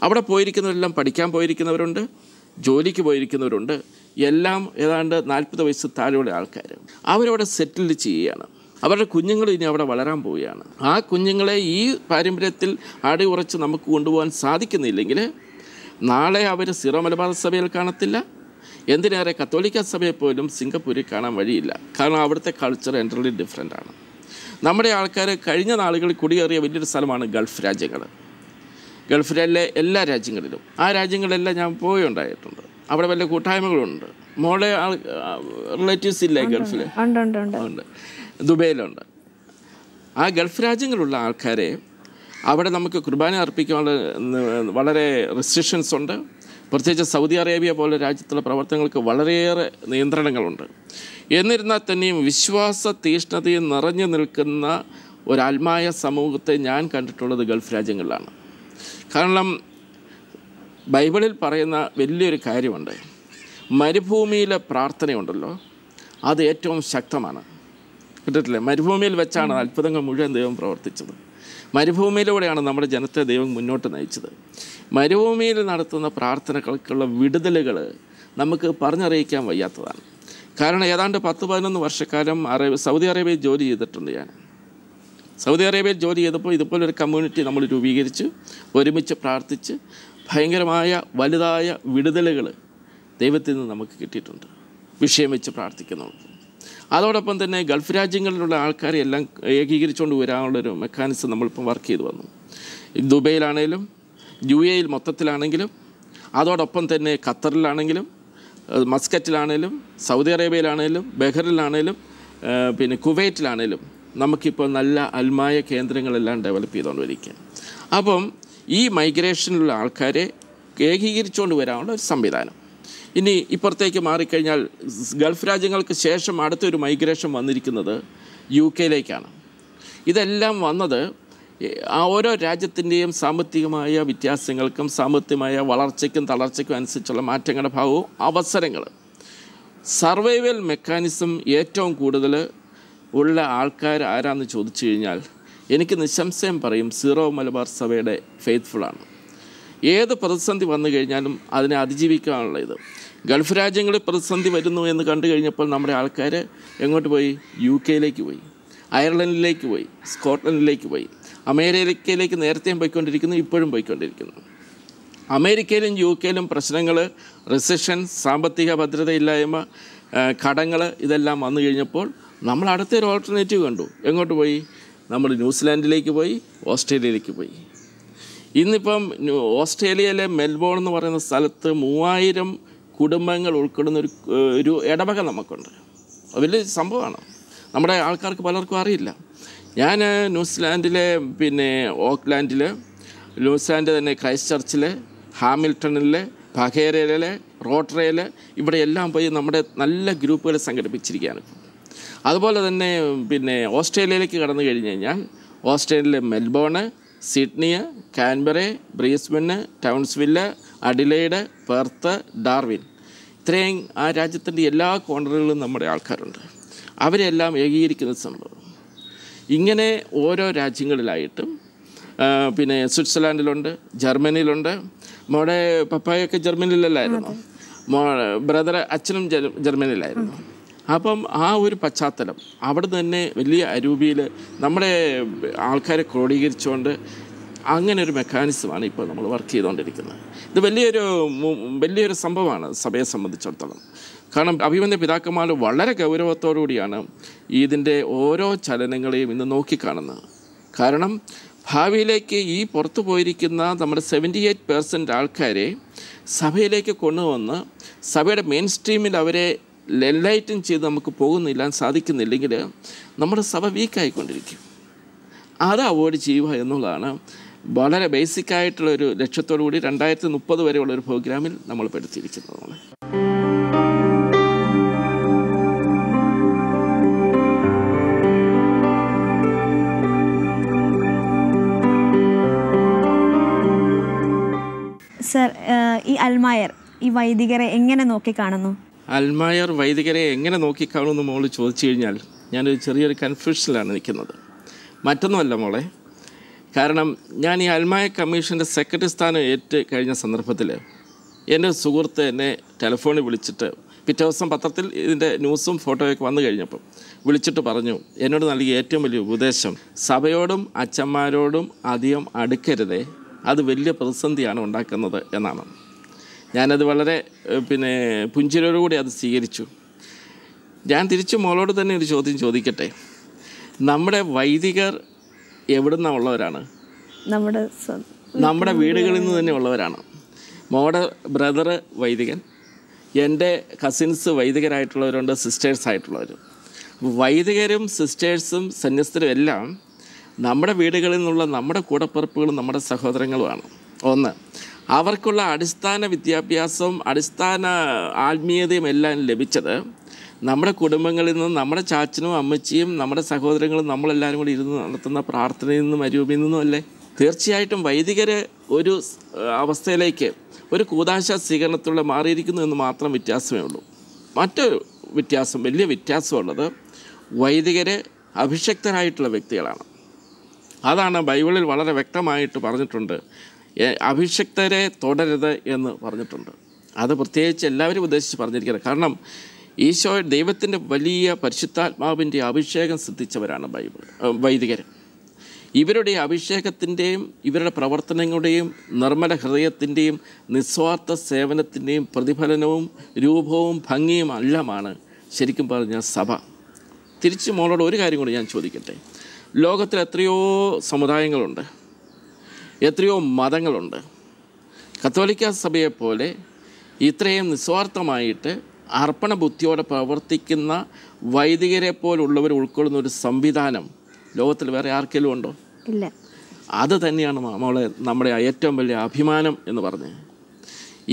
അവിടെ പോയിരിക്കുന്നവരെല്ലാം പഠിക്കാൻ പോയിരിക്കുന്നവരുണ്ട്, ജോലിക്ക് പോയിരിക്കുന്നവരുണ്ട്, എല്ലാം ഏതാണ്ട് 40 വയസ്സ് താഴെയുള്ള ആൾക്കാർ. അവരവിടെ സെറ്റിൽ ചെയ്യുകയാണ്. അവരുടെ കുഞ്ഞുങ്ങൾ ഇനി അവിടെ വളരാൻ പോവുകയാണ്. ആ കുഞ്ഞുങ്ങളെ ഈ പാരമ്പര്യത്തിൽ അടിയുറച്ച് നമുക്ക് കൊണ്ടുപോകാൻ സാധിക്കുന്നില്ലെങ്കിൽ നാളെ അവർ സീറോ മലബാർ സഭയിൽ കാണത്തില്ല. എന്തിനേറെ കത്തോലിക്ക സഭയെ പോലും സിംഗപ്പൂരിൽ കാണാൻ വഴിയില്ല. കാരണം അവിടുത്തെ കൾച്ചർ എൻ്റർലി ഡിഫറെൻ്റ് ആണ്. നമ്മുടെ ആൾക്കാർ കഴിഞ്ഞ നാളുകളിൽ കുടിയേറിയ വലിയൊരു സ്ഥലമാണ് ഗൾഫ് രാജ്യങ്ങൾ. ഗൾഫിലെ എല്ലാ രാജ്യങ്ങളിലും, ആ രാജ്യങ്ങളെല്ലാം ഞാൻ പോയുണ്ടായിട്ടുണ്ട്. അവിടെ വല്ല കൂട്ടായ്മകളുണ്ട്. മോളെ റിലേറ്റീവ്സ് ഇല്ലേ ഗൾഫിൽ? ഉണ്ട്, ദുബൈയിലുണ്ട്. ആ ഗൾഫ് രാജ്യങ്ങളുള്ള ആൾക്കാരെ അവിടെ നമുക്ക് കുർബാന അർപ്പിക്കാനുള്ള വളരെ റെസ്ട്രിക്ഷൻസ് ഉണ്ട്. പ്രത്യേകിച്ച് സൗദി അറേബ്യ പോലെ രാജ്യത്തുള്ള പ്രവർത്തനങ്ങൾക്ക് വളരെയേറെ നിയന്ത്രണങ്ങളുണ്ട്. എന്നിരുന്നാൽ തന്നെയും വിശ്വാസ തീഷ്ണതയും നിറഞ്ഞു നിൽക്കുന്ന ഒരാത്മായ സമൂഹത്തെ ഞാൻ കണ്ടിട്ടുള്ളത് ഗൾഫ് രാജ്യങ്ങളിലാണ്. കാരണം ബൈബിളിൽ പറയുന്ന വലിയൊരു കാര്യമുണ്ട്. മരുഭൂമിയിലെ പ്രാർത്ഥനയുണ്ടല്ലോ, അത് ഏറ്റവും ശക്തമാണ്. കിട്ടിട്ടില്ലേ? മരുഭൂമിയിൽ വെച്ചാണ് അത്ഭുതങ്ങൾ മുഴുവൻ ദൈവം പ്രവർത്തിച്ചത്. മരുഭൂമിയിലൂടെയാണ് നമ്മുടെ ജനത്തെ ദൈവം മുന്നോട്ട് നയിച്ചത്. മരുഭൂമിയിൽ നടത്തുന്ന പ്രാർത്ഥനകൾക്കുള്ള വിടുതലുകൾ നമുക്ക് പറഞ്ഞറിയിക്കാൻ വയ്യാത്തതാണ്. കാരണം ഏതാണ്ട് 10-11 വർഷക്കാലം സൗദി അറേബ്യയിൽ ജോലി ചെയ്തിട്ടുണ്ട് ഞാൻ. സൗദി അറേബ്യയിൽ ജോലി ചെയ്തപ്പോൾ ഇതുപോലൊരു കമ്മ്യൂണിറ്റി നമ്മൾ രൂപീകരിച്ച് ഒരുമിച്ച് പ്രാർത്ഥിച്ച് ഭയങ്കരമായ വലുതായ വിടുതലുകൾ ദൈവത്തിൽ നിന്ന് നമുക്ക് കിട്ടിയിട്ടുണ്ട്. വിഷയം വെച്ച് പ്രാർത്ഥിക്കുന്നവർക്ക് അതോടൊപ്പം തന്നെ ഗൾഫ് രാജ്യങ്ങളിലുള്ള ആൾക്കാരെ എല്ലാം ഏകീകരിച്ചുകൊണ്ട് വരാനുള്ളൊരു മെക്കാനിസം നമ്മളിപ്പം വർക്ക് ചെയ്ത് വന്നു. ദുബൈയിലാണേലും UAE മൊത്തത്തിലാണെങ്കിലും അതോടൊപ്പം തന്നെ ഖത്തറിലാണെങ്കിലും മസ്കറ്റിലാണേലും സൗദി അറേബ്യയിലാണേലും ബഹ്റിനിലാണേലും പിന്നെ കുവൈറ്റിലാണേലും നമുക്കിപ്പോൾ നല്ല അൽമായ കേന്ദ്രങ്ങളെല്ലാം ഡെവലപ്പ് ചെയ്തുകൊണ്ട് വരിക. അപ്പം ഈ മൈഗ്രേഷനിലുള്ള ആൾക്കാരെ ഏകീകരിച്ചുകൊണ്ട് വരാനുള്ള ഒരു സംവിധാനം. ഇനി ഇപ്പുറത്തേക്ക് മാറിക്കഴിഞ്ഞാൽ ഗൾഫ് രാജ്യങ്ങൾക്ക് ശേഷം അടുത്തൊരു മൈഗ്രേഷൻ വന്നിരിക്കുന്നത് UK-യിലേക്കാണ്. ഇതെല്ലാം വന്നത് ഓരോ രാജ്യത്തിൻ്റെയും സാമ്പത്തികമായ വ്യത്യാസങ്ങൾക്കും സാമ്പത്തികമായ വളർച്ചയ്ക്കും തളർച്ചയ്ക്കും അനുസരിച്ചുള്ള മാറ്റങ്ങളുടെ ഭാഗവും അവസരങ്ങൾ. സർവൈവൽ മെക്കാനിസം ഏറ്റവും കൂടുതൽ ഉള്ള ആൾക്കാർ ആരാന്ന് ചോദിച്ചു കഴിഞ്ഞാൽ എനിക്ക് നിസ്സംശയം പറയും സീറോ മലബാർ സഭയുടെ ഫെയ്ത്ത്ഫുള്ളാണ്. ഏത് പ്രതിസന്ധി വന്നു കഴിഞ്ഞാലും അതിനെ അതിജീവിക്കാനുള്ള ഇത്. ഗൾഫ് രാജ്യങ്ങളിൽ പ്രതിസന്ധി വരുന്നു എന്ന് കണ്ടു കഴിഞ്ഞപ്പോൾ നമ്മുടെ ആൾക്കാർ എങ്ങോട്ട് പോയി? UK-യിലേക്ക് പോയി, അയർലൻഡിലേക്ക് പോയി, സ്കോട്ട്ലൻഡിലേക്ക് പോയി, അമേരിക്കയിലേക്ക് നേരത്തെയും പോയിക്കൊണ്ടിരിക്കുന്നു, ഇപ്പോഴും പോയിക്കൊണ്ടിരിക്കുന്നു. അമേരിക്കയിലും UK-യിലും പ്രശ്നങ്ങൾ, റിസഷൻ, സാമ്പത്തിക ഭദ്രതയില്ലായ്മ, കടങ്ങൾ ഇതെല്ലാം വന്നു കഴിഞ്ഞപ്പോൾ നമ്മൾ അടുത്തൊരു ഓൾട്ടർനേറ്റീവ് കണ്ടു. എങ്ങോട്ട് പോയി? നമ്മൾ ന്യൂസിലാൻഡിലേക്ക് പോയി, ഓസ്ട്രേലിയയിലേക്ക് പോയി. ഇന്നിപ്പം ഓസ്ട്രേലിയയിലെ മെൽബോൺ എന്ന് പറയുന്ന സ്ഥലത്ത് 3000 കുടുംബങ്ങൾ ഉൾക്കൊള്ളുന്ന ഒരു ഇടവക നമുക്കുണ്ട്. വലിയ സംഭവമാണ്. നമ്മുടെ ആൾക്കാർക്ക് പലർക്കും അറിയില്ല. ഞാൻ ന്യൂസിലാൻഡിലെ ഓക്ലാൻഡിൽ, ന്യൂസിലാൻഡ് തന്നെ ക്രൈസ്റ്റ് ചർച്ചിൽ, ഹാമിൽട്ടണിൽ, ബഹേരയിൽ, റോട്ടറയിൽ ഇവിടെയെല്ലാം പോയി നമ്മുടെ നല്ല ഗ്രൂപ്പുകൾ സംഘടിപ്പിച്ചിരിക്കുകയാണ്. അതുപോലെ തന്നെ ഓസ്ട്രേലിയയിലേക്ക് കടന്നു കഴിഞ്ഞ് കഴിഞ്ഞാൽ ഓസ്ട്രേലിയയിലെ മെൽബോണ്, സിഡ്നി, കാൻബറ, ബ്രീസ്ബന്, ടൗൺസ്വില്ല്, അഡിലെയ്ഡ്, പെർത്ത്, ഡാർവിൻ, ഇത്രയും ആ രാജ്യത്തിൻ്റെ എല്ലാ കോർണറുകളിലും നമ്മുടെ ആൾക്കാരുണ്ട്. അവരെല്ലാം ഏകീകരിക്കുന്ന സംഭവം. ഇങ്ങനെ ഓരോ രാജ്യങ്ങളിലായിട്ടും സ്വിറ്റ്സർലാൻഡിലുണ്ട്, ജർമ്മനിയിലുണ്ട്. മോടെ പപ്പായൊക്കെ ജർമ്മനിയിലല്ലായിരുന്നു, ബ്രദർ അച്ഛനും ജർമ്മനിയിലായിരുന്നു. അപ്പം ആ ഒരു പശ്ചാത്തലം അവിടെ തന്നെ വലിയ അരൂപിയിൽ നമ്മുടെ ആൾക്കാരെ ക്രോഡീകരിച്ചുകൊണ്ട് അങ്ങനെ ഒരു മെക്കാനിസമാണ് ഇപ്പോൾ നമ്മൾ വർക്ക് ചെയ്തുകൊണ്ടിരിക്കുന്നത്. ഇത് വലിയൊരു സംഭവമാണ് സഭയെ സംബന്ധിച്ചിടത്തോളം. കാരണം അഭിമന്യ പിതാക്കന്മാർ വളരെ ഗൗരവത്തോടുകൂടിയാണ് ഇതിൻ്റെ ഓരോ ചലനങ്ങളെയും ഇന്ന് നോക്കിക്കാണുന്നത്. കാരണം ഭാവിയിലേക്ക് ഈ പുറത്തു പോയിരിക്കുന്ന നമ്മുടെ 78% ആൾക്കാരെ സഭയിലേക്ക് കൊണ്ടുവന്ന് സഭയുടെ മെയിൻ സ്ട്രീമിൽ അവരെ എൻലൈറ്റൻ ചെയ്ത് നമുക്ക് സാധിക്കുന്നില്ലെങ്കിൽ നമ്മുടെ സഭ വീക്കായിക്കൊണ്ടിരിക്കും. അത് അവോയ്ഡ് ചെയ്യുക എന്നുള്ളതാണ് വളരെ ബേസിക്കായിട്ടുള്ളൊരു ലക്ഷ്യത്തോടു കൂടി 2030 വരെയുള്ളൊരു പ്രോഗ്രാമിൽ നമ്മൾ പെടുത്തിയിരിക്കുന്നത്. സർ, ഈ അൽമായർ ഈ വൈദികരെ എങ്ങനെ നോക്കിക്കാണുന്നു? അൽമായർ വൈദികരെ എങ്ങനെ നോക്കിക്കാണുമെന്ന് മോൾ ചോദിച്ചു കഴിഞ്ഞാൽ ഞാനൊരു ചെറിയൊരു കൺഫ്യൂഷനിലാണ് നിൽക്കുന്നത്. മറ്റൊന്നുമല്ല മോളെ, കാരണം ഞാൻ ഈ അൽമായ കമ്മീഷൻ്റെ സെക്രട്ടറി സ്ഥാനം ഏറ്റ് കഴിഞ്ഞ സന്ദർഭത്തിൽ എൻ്റെ സുഹൃത്ത് എന്നെ ടെലിഫോണിൽ വിളിച്ചിട്ട് പിറ്റേ ദിവസം പത്രത്തിൽ ഇതിൻ്റെ ന്യൂസും ഫോട്ടോയൊക്കെ വന്നു കഴിഞ്ഞപ്പം വിളിച്ചിട്ട് പറഞ്ഞു, എന്നോട് നൽകിയ ഏറ്റവും വലിയ ഉപദേശം സഭയോടും അച്ഛന്മാരോടും അധികം അടുക്കരുതേ, അത് വലിയ പ്രതിസന്ധിയാണ് ഉണ്ടാക്കുന്നത് എന്നാണ്. ഞാനത് വളരെ പുഞ്ചിരിയോടുകൂടി അത് സ്വീകരിച്ചു. ഞാൻ തിരിച്ചു മോളോട് തന്നെ ഒരു ചോദ്യം ചോദിക്കട്ടെ. നമ്മുടെ വൈദികർ എവിടെ നിന്നാണ് ഉള്ളവരാണ്? നമ്മുടെ വീടുകളിൽ നിന്ന് തന്നെ ഉള്ളവരാണ്. മോടെ ബ്രദർ വൈദികൻ, എൻ്റെ കസിൻസ് വൈദികരായിട്ടുള്ളവരുണ്ട്, സിസ്റ്റേഴ്സ് ആയിട്ടുള്ളവർ. വൈദികരും സിസ്റ്റേഴ്സും സന്യസ്തരും എല്ലാം നമ്മുടെ വീടുകളിൽ നിന്നുള്ള നമ്മുടെ കൂടപ്പിറപ്പുകളും നമ്മുടെ സഹോദരങ്ങളുമാണ്. ഒന്ന്, അവർക്കുള്ള അടിസ്ഥാന വിദ്യാഭ്യാസവും അടിസ്ഥാന ആത്മീയതയും എല്ലാം ലഭിച്ചത് നമ്മുടെ കുടുംബങ്ങളിൽ നിന്നും നമ്മുടെ ചാച്ചനും അമ്മച്ചിയും നമ്മുടെ സഹോദരങ്ങളും നമ്മളെല്ലാവരും കൂടി ഇരുന്ന് നടത്തുന്ന പ്രാർത്ഥനയിൽ നിന്നും അരൂപിയിൽ നിന്നും അല്ലേ? തീർച്ചയായിട്ടും വൈദികർ ഒരു അവസ്ഥയിലേക്ക് ഒരു കൂദാശ സ്വീകരണത്തിലൂടെ മാറിയിരിക്കുന്നു എന്ന് മാത്രം വ്യത്യാസമേ ഉള്ളൂ. മറ്റൊരു വ്യത്യാസം, വലിയ വ്യത്യാസമുള്ളത് വൈദികർ അഭിഷക്തരായിട്ടുള്ള വ്യക്തികളാണ്. അതാണ് ബൈബിളിൽ വളരെ വ്യക്തമായിട്ട് പറഞ്ഞിട്ടുണ്ട്. അഭിഷക്തരെ തുടരുത് എന്ന് പറഞ്ഞിട്ടുണ്ട്. അത് പ്രത്യേകിച്ച് എല്ലാവരും ഉദ്ദേശിച്ച് പറഞ്ഞിരിക്കുന്നത്. കാരണം ഈശോ ദൈവത്തിൻ്റെ വലിയ പരിശുദ്ധാത്മാവിൻ്റെ അഭിഷേകം സിദ്ധിച്ചവരാണ് വൈദികർ. ഇവരുടെ അഭിഷേകത്തിൻ്റെയും ഇവരുടെ പ്രവർത്തനങ്ങളുടെയും നിർമ്മല ഹൃദയത്തിൻ്റെയും നിസ്വാർത്ഥ സേവനത്തിൻ്റെയും പ്രതിഫലനവും രൂപവും ഭംഗിയും എല്ലാമാണ് ശരിക്കും പറഞ്ഞ സഭ. തിരിച്ച് മോളോട് ഒരു കാര്യം കൂടി ഞാൻ ചോദിക്കട്ടെ. ലോകത്തിൽ എത്രയോ സമുദായങ്ങളുണ്ട്, എത്രയോ മതങ്ങളുണ്ട്. കത്തോലിക്ക സഭയെപ്പോലെ ഇത്രയും നിസ്വാർത്ഥമായിട്ട് അർപ്പണ ബുദ്ധിയോടെ പ്രവർത്തിക്കുന്ന വൈദികരെ പോലുള്ളവർ ഉൾക്കൊള്ളുന്ന ഒരു സംവിധാനം ലോകത്തിൽ വേറെ ആർക്കെങ്കിലും ഉണ്ടോ? ഇല്ല. അത് തന്നെയാണ് നമ്മളെ നമ്മുടെ ഏറ്റവും വലിയ അഭിമാനം എന്ന് പറഞ്ഞ്.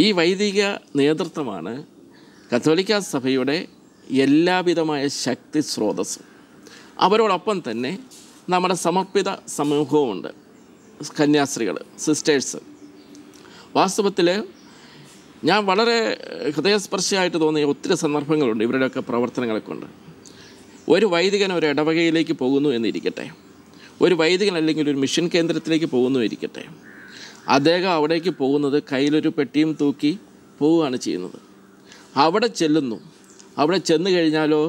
ഈ വൈദിക നേതൃത്വമാണ് കത്തോലിക്ക സഭയുടെ എല്ലാവിധമായ ശക്തി സ്രോതസ്സും. അവരോടൊപ്പം തന്നെ നമ്മുടെ സമർപ്പിത സമൂഹവുമുണ്ട്, കന്യാസ്ത്രീകൾ, സിസ്റ്റേഴ്സ്. വാസ്തവത്തിൽ ഞാൻ വളരെ ഹൃദയസ്പർശിയായിട്ട് തോന്നിയ ഒത്തിരി സന്ദർഭങ്ങളുണ്ട് ഇവരുടെയൊക്കെ പ്രവർത്തനങ്ങളെ കൊണ്ട്. ഒരു വൈദികൻ ഒരു ഇടവകയിലേക്ക് പോകുന്നു എന്നിരിക്കട്ടെ, ഒരു വൈദികൻ അല്ലെങ്കിൽ ഒരു മിഷൻ കേന്ദ്രത്തിലേക്ക് പോകുന്നു ഇരിക്കട്ടെ, അദ്ദേഹം അവിടേക്ക് പോകുന്നത് കയ്യിലൊരു പെട്ടിയും തൂക്കി പോവുകയാണ് ചെയ്യുന്നത്. അവിടെ ചെല്ലുന്നു. അവിടെ ചെന്ന് കഴിഞ്ഞാലോ,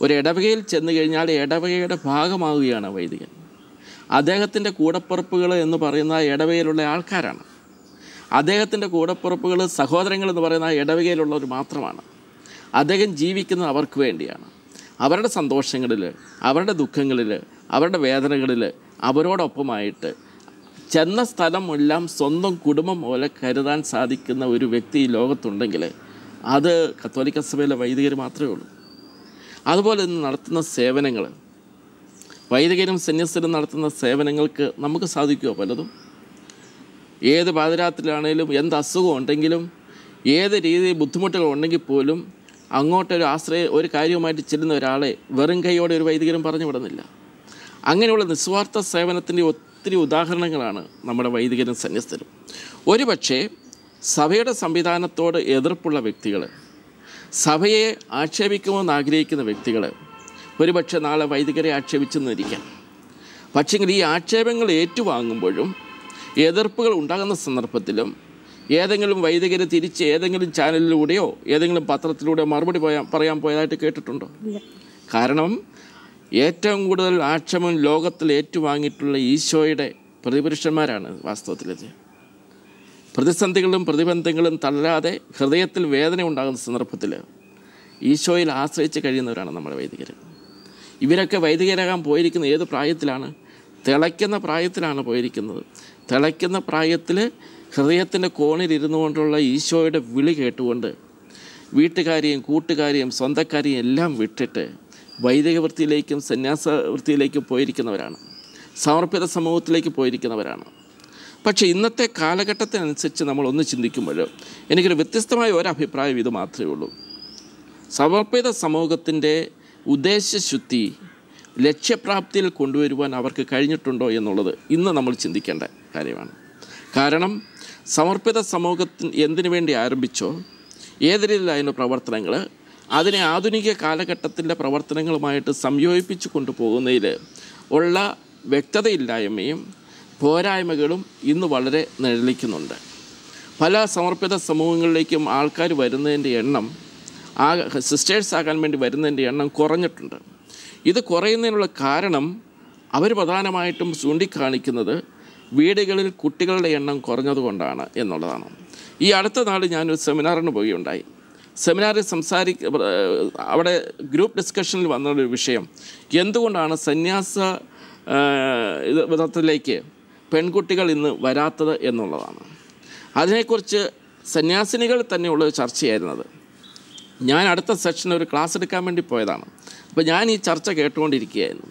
ഒരു ഇടവകയിൽ ചെന്ന് കഴിഞ്ഞാൽ ഇടവകയുടെ ഭാഗമാവുകയാണ് വൈദികൻ. അദ്ദേഹത്തിൻ്റെ കൂടപ്പുറപ്പുകൾ എന്ന് പറയുന്ന ഇടവകയിലുള്ള ആൾക്കാരാണ്. അദ്ദേഹത്തിൻ്റെ കൂടപ്പുറപ്പുകൾ, സഹോദരങ്ങൾ എന്ന് പറയുന്ന ഇടവകയിലുള്ളവർ മാത്രമാണ്. അദ്ദേഹം ജീവിക്കുന്നത് അവർക്ക് വേണ്ടിയാണ്. അവരുടെ സന്തോഷങ്ങളിൽ, അവരുടെ ദുഃഖങ്ങളിൽ, അവരുടെ വേദനകളിൽ അവരോടൊപ്പമായിട്ട് ചെന്ന സ്ഥലമെല്ലാം സ്വന്തം കുടുംബം പോലെ കരുതാൻ സാധിക്കുന്ന ഒരു വ്യക്തി ഈ ലോകത്തുണ്ടെങ്കിൽ അത് കത്തോലിക്ക സഭയിലെ വൈദികർ മാത്രമേ ഉള്ളൂ. അതുപോലെ ഇന്ന് നടത്തുന്ന സേവനങ്ങൾ, വൈദികരും സന്യസ്തരും നടത്തുന്ന സേവനങ്ങൾക്ക് നമുക്ക് സാധിക്കുമോ? പലതും ഏത് പാതിരാത്രിയിലാണെങ്കിലും എന്ത് അസുഖം ഉണ്ടെങ്കിലും ഏത് രീതിയിൽ ബുദ്ധിമുട്ടുകൾ ഉണ്ടെങ്കിൽ പോലും അങ്ങോട്ടൊരു ഒരു കാര്യവുമായിട്ട് ചെല്ലുന്ന ഒരാളെ വെറും കൈയോടെ ഒരു വൈദികരും പറഞ്ഞു വിടുന്നില്ല. അങ്ങനെയുള്ള നിസ്വാർത്ഥ സേവനത്തിൻ്റെ ഒത്തിരി ഉദാഹരണങ്ങളാണ് നമ്മുടെ വൈദികരും സന്യസ്തരും. ഒരുപക്ഷെ സഭയുടെ സംവിധാനത്തോട് എതിർപ്പുള്ള വ്യക്തികൾ, സഭയെ ആക്ഷേപിക്കുമെന്ന് ആഗ്രഹിക്കുന്ന വ്യക്തികൾ ഒരുപക്ഷെ നാളെ വൈദികരെ ആക്ഷേപിച്ചെന്നിരിക്കാം. പക്ഷെങ്കിൽ ഈ ആക്ഷേപങ്ങൾ ഏറ്റുവാങ്ങുമ്പോഴും എതിർപ്പുകൾ ഉണ്ടാകുന്ന സന്ദർഭത്തിലും ഏതെങ്കിലും വൈദികർ തിരിച്ച് ഏതെങ്കിലും ചാനലിലൂടെയോ ഏതെങ്കിലും പത്രത്തിലൂടെയോ മറുപടി പറയാൻ പോയതായിട്ട് കേട്ടിട്ടുണ്ടോ? കാരണം ഏറ്റവും കൂടുതൽ ആക്ഷേപം ലോകത്തിൽ ഏറ്റുവാങ്ങിയിട്ടുള്ള ഈശോയുടെ പ്രതിപുരുഷന്മാരാണ്. വാസ്തവത്തിലത് പ്രതിസന്ധികളും പ്രതിബന്ധങ്ങളും തള്ളാതെ ഹൃദയത്തിൽ വേദന ഉണ്ടാകുന്ന സന്ദർഭത്തിൽ ഈശോയിൽ ആശ്രയിച്ച് കഴിയുന്നവരാണ് നമ്മുടെ വൈദികർ. ഇവരൊക്കെ വൈദികരാകാൻ പോയിരിക്കുന്നത് ഏത് പ്രായത്തിലാണ്? തിളയ്ക്കുന്ന പ്രായത്തിലാണ് പോയിരിക്കുന്നത്. തിളയ്ക്കുന്ന പ്രായത്തിൽ ഹൃദയത്തിൻ്റെ കോണിലിരുന്നു കൊണ്ടുള്ള ഈശോയുടെ വിളി കേട്ടുകൊണ്ട് വീട്ടുകാരെയും കൂട്ടുകാരെയും സ്വന്തക്കാരെയും എല്ലാം വിട്ടിട്ട് വൈദിക വൃത്തിയിലേക്കും സന്യാസ വൃത്തിയിലേക്കും പോയിരിക്കുന്നവരാണ്, സമർപ്പിത സമൂഹത്തിലേക്ക് പോയിരിക്കുന്നവരാണ്. പക്ഷേ ഇന്നത്തെ കാലഘട്ടത്തിനനുസരിച്ച് നമ്മളൊന്ന് ചിന്തിക്കുമ്പോൾ എനിക്കൊരു വ്യത്യസ്തമായ ഒരഭിപ്രായം ഇത് മാത്രമേ ഉള്ളൂ. സമർപ്പിത സമൂഹത്തിൻ്റെ ഉദ്ദേശശുദ്ധി ലക്ഷ്യപ്രാപ്തിയിൽ കൊണ്ടുവരുവാൻ അവർക്ക് കഴിഞ്ഞിട്ടുണ്ടോ എന്നുള്ളത് ഇന്ന് നമ്മൾ ചിന്തിക്കേണ്ട കാര്യമാണ്. കാരണം സമർപ്പിത സമൂഹത്തിന് എന്തിനു വേണ്ടി ആരംഭിച്ചോ, ഏത് രീതിയിലായിരുന്നു പ്രവർത്തനങ്ങൾ, അതിനെ ആധുനിക കാലഘട്ടത്തിൻ്റെ പ്രവർത്തനങ്ങളുമായിട്ട് സംയോജിപ്പിച്ചു കൊണ്ടുപോകുന്നതിൽ ഉള്ള വ്യക്തതയില്ലായ്മയും പോരായ്മകളും ഇന്ന് വളരെ നിഴലിക്കുന്നുണ്ട്. പല സമർപ്പിത സമൂഹങ്ങളിലേക്കും ആൾക്കാർ വരുന്നതിൻ്റെ എണ്ണം, സിസ്റ്റേഴ്സ് ആകാൻ വേണ്ടി വരുന്നതിൻ്റെ എണ്ണം കുറഞ്ഞിട്ടുണ്ട്. ഇത് കുറയുന്നതിനുള്ള കാരണം അവർ പ്രധാനമായിട്ടും ചൂണ്ടിക്കാണിക്കുന്നത് വീടുകളിൽ കുട്ടികളുടെ എണ്ണം കുറഞ്ഞതുകൊണ്ടാണ് എന്നുള്ളതാണ്. ഈ അടുത്ത നാൾ ഞാനൊരു സെമിനാറിന് പോവുകയുണ്ടായി. സെമിനാറിൽ അവിടെ ഗ്രൂപ്പ് ഡിസ്കഷനിൽ വന്നൊരു വിഷയം എന്തുകൊണ്ടാണ് സന്യാസ വിധത്തിലേക്ക് പെൺകുട്ടികൾ ഇന്ന് വരാത്തത് എന്നുള്ളതാണ്. അതിനെക്കുറിച്ച് സന്യാസിനികൾ തന്നെയുള്ള ചർച്ചയായിരുന്നത്. ഞാൻ അടുത്ത സെഷൻ ഒരു ക്ലാസ് എടുക്കാൻ വേണ്ടി പോയതാണ്. അപ്പോൾ ഞാൻ ഈ ചർച്ച കേട്ടുകൊണ്ടിരിക്കുകയായിരുന്നു.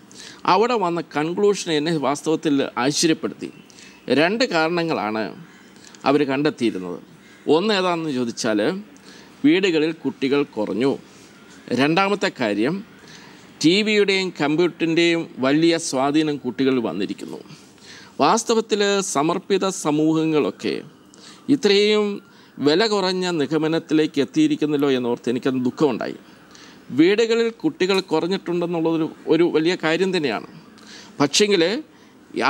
അവിടെ വന്ന കൺക്ലൂഷൻ എന്നെ വാസ്തവത്തിൽ ആശ്ചര്യപ്പെടുത്തി. 2 കാരണങ്ങളാണ് അവർ കണ്ടെത്തിയിരുന്നത്. ഒന്ന് ഏതാണെന്ന് ചോദിച്ചാൽ വീടുകളിൽ കുട്ടികൾ കുറഞ്ഞു. രണ്ടാമത്തെ കാര്യം TV-യുടെയും കമ്പ്യൂട്ടറിൻ്റെയും വലിയ സ്വാധീനം കുട്ടികളിൽ വന്നിരിക്കുന്നു. വാസ്തവത്തിൽ സമർപ്പിത സമൂഹങ്ങളൊക്കെ ഇത്രയും വില കുറഞ്ഞ നിഗമനത്തിലേക്ക് എത്തിയിരിക്കുന്നല്ലോ എന്നോർത്ത് എനിക്കത് ദുഃഖമുണ്ടായി. വീടുകളിൽ കുട്ടികൾ കുറഞ്ഞിട്ടുണ്ടെന്നുള്ളതൊരു ഒരു വലിയ കാര്യം തന്നെയാണ്. പക്ഷെങ്കിൽ